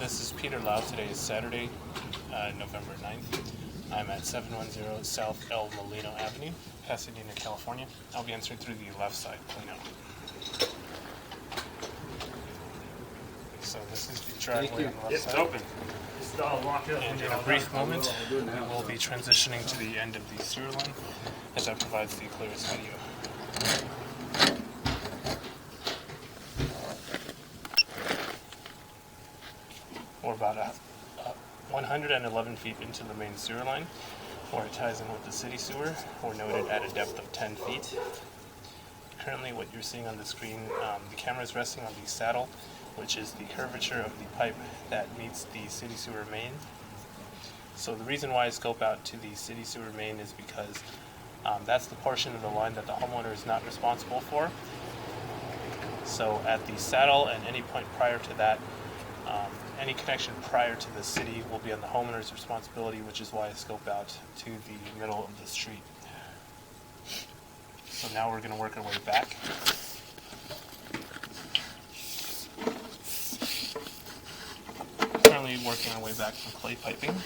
This is Peter Lau. Today is Saturday, November 9th. I'm at 710 South El Molino Avenue, Pasadena, California. I'll be entering through the left side, Molino. So this is the driveway on the left side. It's open. It's all locked up. And in a brief moment, we will be transitioning to the end of the sewer line, as that provides the clearest video. We're about 111 feet into the main sewer line, where it ties in with the city sewer. We're noted at a depth of 10 feet. Currently, what you're seeing on the screen, the camera is resting on the saddle, which is the curvature of the pipe that meets the city sewer main. So the reason why I scope out to the city sewer main is because that's the portion of the line that the homeowner is not responsible for. So at the saddle and any point prior to that, any connection prior to the city will be on the homeowner's responsibility, which is why I scope out to the middle of the street. So now we're going to work our way back. Currently working our way back from clay piping,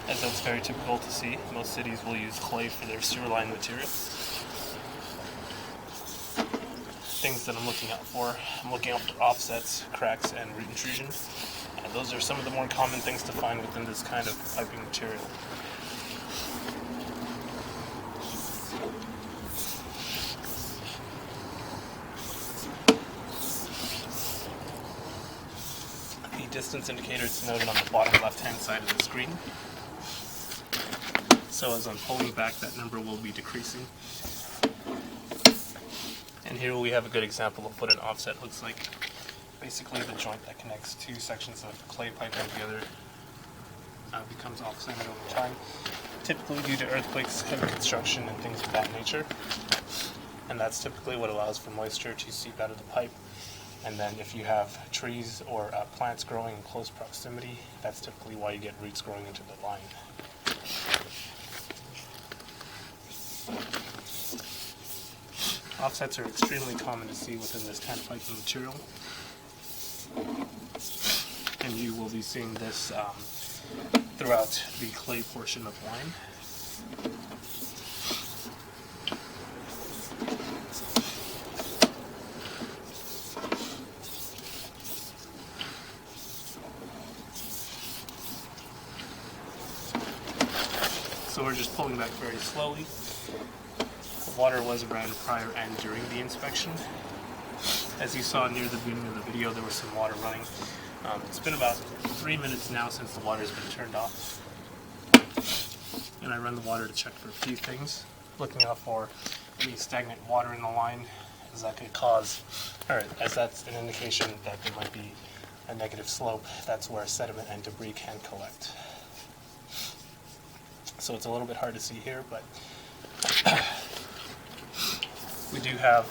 as that's very typical to see. Most cities will use clay for their sewer line material. Things that I'm looking out for offsets, cracks, and root intrusion. Those are some of the more common things to find within this kind of piping material. The distance indicator is noted on the bottom left-hand side of the screen. So as I'm pulling back, that number will be decreasing. And here we have a good example of what an offset looks like. Basically, the joint that connects two sections of clay piping together becomes offsetted over time, typically due to earthquakes, heavy construction, and things of that nature. And that's typically what allows for moisture to seep out of the pipe. And then if you have trees or plants growing in close proximity, that's typically why you get roots growing into the line. Offsets are extremely common to see within this kind of piping material. And you will be seeing this throughout the clay portion of the line. So we're just pulling back very slowly. The water was around prior and during the inspection. As you saw near the beginning of the video, there was some water running. It's been about 3 minutes now since the water's been turned off. And I run the water to check for a few things, looking out for any stagnant water in the line, as that could cause, or as that's an indication that there might be a negative slope. That's where sediment and debris can collect. So it's a little bit hard to see here, but we do have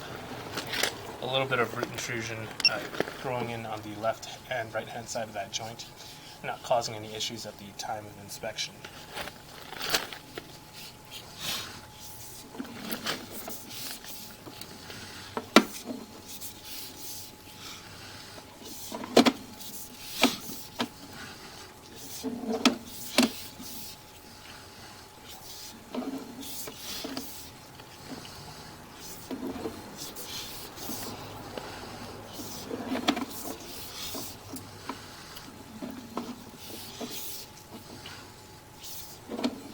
a little bit of root intrusion growing in on the left and right hand side of that joint, not causing any issues at the time of inspection.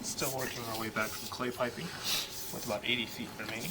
Still working our way back from clay piping with about 80 feet remaining.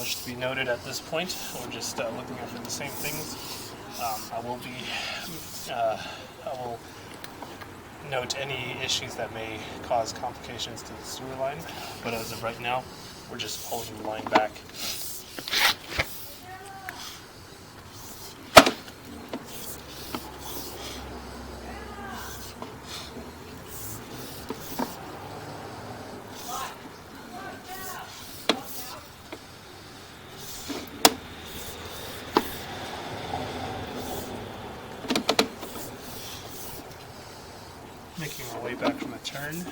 much to be noted at this point. We're just looking after the same things. I will note any issues that may cause complications to the sewer line, but as of right now, we're just pulling the line back. Making our way back from a turn.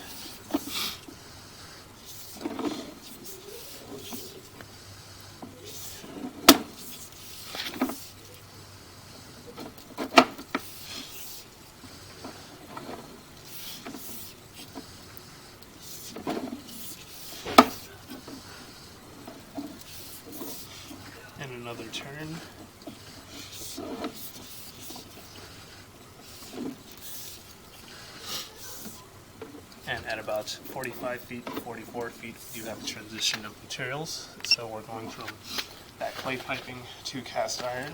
And another turn. And at about 45 feet, 44 feet, you have a transition of materials. So we're going from that clay piping to cast iron.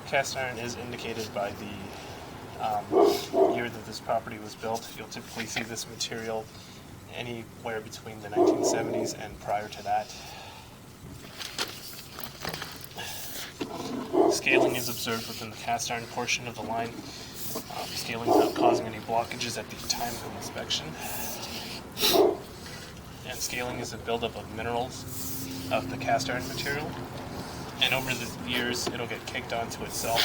Cast iron is indicated by the year that this property was built. You'll typically see this material anywhere between the 1970s and prior to that. Scaling is observed within the cast iron portion of the line. Scaling is not causing any blockages at the time of inspection. And scaling is a buildup of minerals of the cast iron material. And over the years, it'll get kicked onto itself.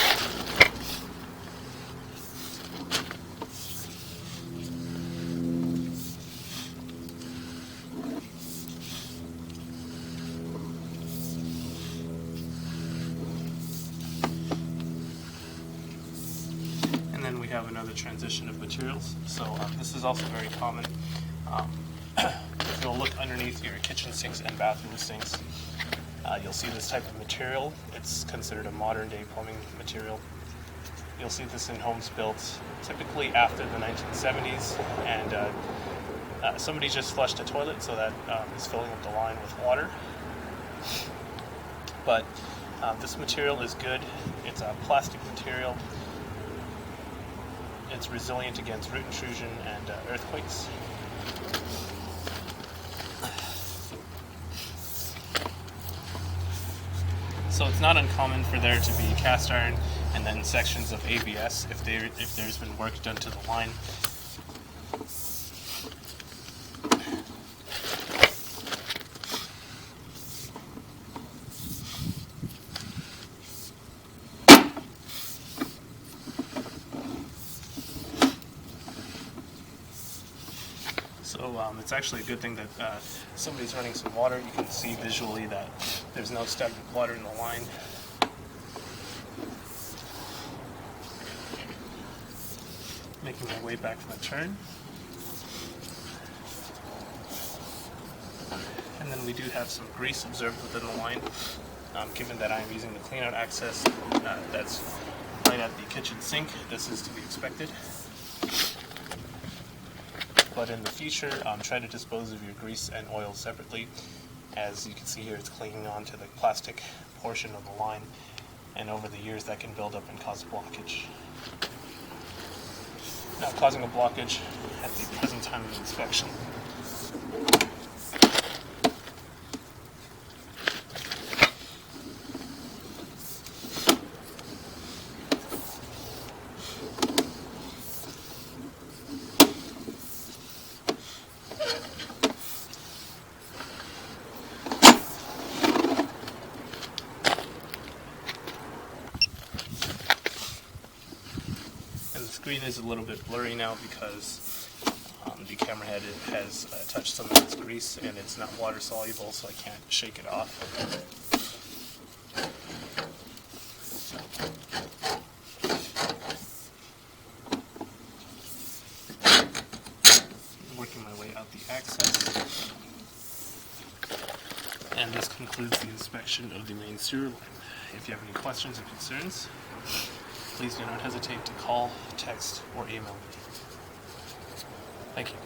We have another transition of materials. So this is also very common. If you'll look underneath your kitchen sinks and bathroom sinks, you'll see this type of material. It's considered a modern day plumbing material. You'll see this in homes built typically after the 1970s, and somebody just flushed a toilet, so that is filling up the line with water. But this material is good. It's a plastic material. It's resilient against root intrusion and earthquakes. So it's not uncommon for there to be cast iron and then sections of ABS if there's been work done to the line. So it's actually a good thing that somebody's running some water. You can see visually that there's no stagnant water in the line. Making my way back from the turn. And then we do have some grease observed within the line. Given that I'm using the cleanout access that's right at the kitchen sink, this is to be expected. But in the future, try to dispose of your grease and oil separately. As you can see here, it's clinging on to the plastic portion of the line, and over the years that can build up and cause blockage. Not causing a blockage at the present time of inspection. The screen is a little bit blurry now because the camera head has touched some of its grease and it's not water soluble, so I can't shake it off. Working my way out the access. And this concludes the inspection of the main sewer line. If you have any questions or concerns, please do not hesitate to call, text, or email me. Thank you.